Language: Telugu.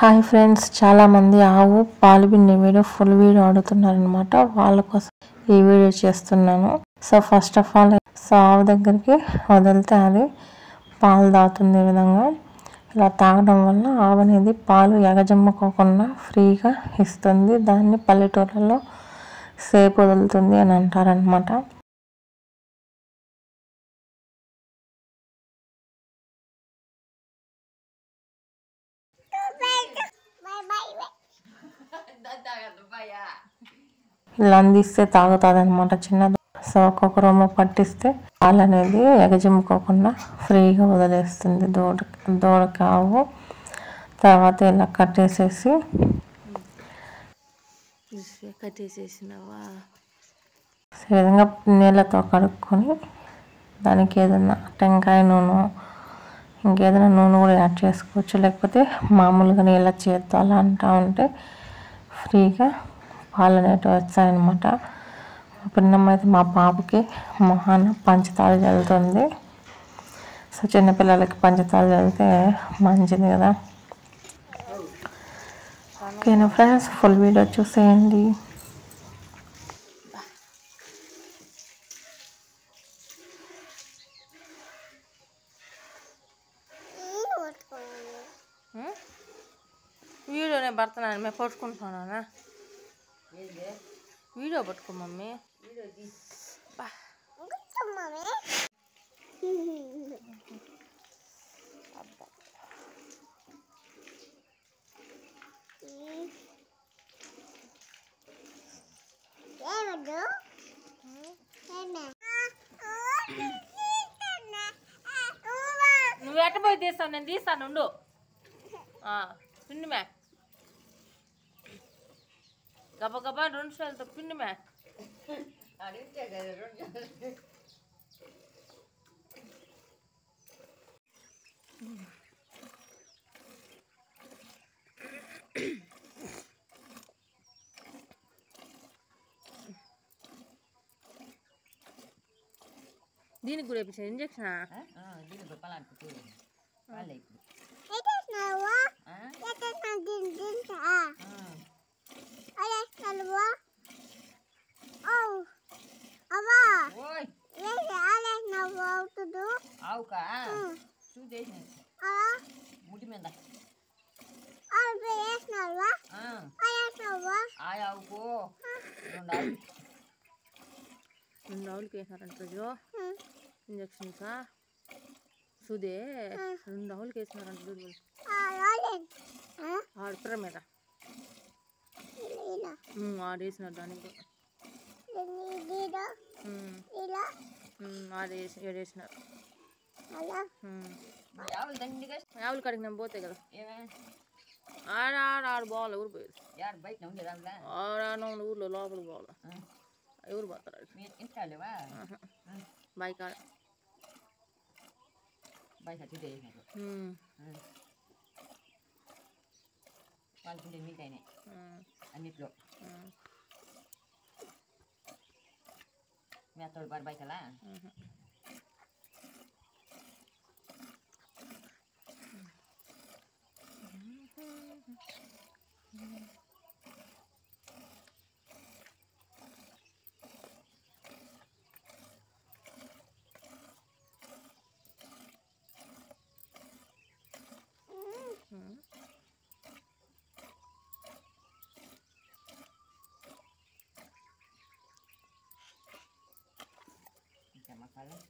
హాయ్ ఫ్రెండ్స్, చాలామంది ఆవు పాలు పిండే వీడియో ఫుల్ వీడియో అడుగుతున్నారనమాట. వాళ్ళ కోసం ఈ వీడియో చేస్తున్నాను. సో ఫస్ట్ ఆఫ్ ఆల్ ఆవు దగ్గరికి వదిలితే అది పాలు తాగుతుంది. ఈ విధంగా ఇలా తాగడం వల్ల ఆవు అనేది పాలు ఎగజమ్ముకోకుండా ఫ్రీగా ఇస్తుంది. దాన్ని పల్లెటూళ్ళలో సేపు వదులుతుంది అని అంటారనమాట. ఇలా అందిస్తే తాగుతుంది అనమాట చిన్నది. సో ఒక్కొక్క రొమ్మ పట్టిస్తే పాలు అనేది ఎగజిమ్ముకోకుండా ఫ్రీగా వదిలేస్తుంది దూడకి ఆవు. తర్వాత ఇలా కట్టేసేసినావా ఈ విధంగా నీళ్ళతో కడుక్కొని దానికి ఏదైనా టెంకాయ నూనె ఇంకేదైనా నూనె కూడా యాడ్ చేసుకోవచ్చు. లేకపోతే మామూలుగా నీళ్ళ చేత్తో అలా అంటూ ఉంటే ఫ్రీగా పాలు అనేటివి వచ్చాయన్నమాట. పిన్నమ్మ అయితే మా పాపకి మొహాన పంచదార చల్లుతుంది. సో చిన్నపిల్లలకి పంచదార చల్లితే మంచిది కదా. ఓకేనా ఫ్రెండ్స్, ఫుల్ వీడియో చూసేయండి. వీడియో నేను పడుతున్నాను, మేము పట్టుకుంటున్నానా? వీడియో పట్టుకో మమ్మీ. నువ్వు ఎట్టపోయి తీస్తావు, నేను తీస్తాను ఉండు. పిండి మ్యా గబ గబా 2 సార్లతో పిండి మ్యా. దీనికి కూడా వేయించా ఇంజక్షనా? ముడి మీద 2 ఆవులకి వేసినారంట రోజు ఇంజక్షన్స్. సుదే 2 ఆవులకి వేసినారంట రోజు ఆడపిల్ల మీద ఆడేసినారు. దానికి ఏడేసినారు. ఆవులు కాడికి నేను పోతాయి కదా. ఆడ బాగాలి ఊరు పోయేది. ఆడ ఊర్లో లోపలికి పోవాలి. ఎవరు పోతారు బాయ్ కాడ. అన్నిట్లో మేతోడు బారు బయటలా makanan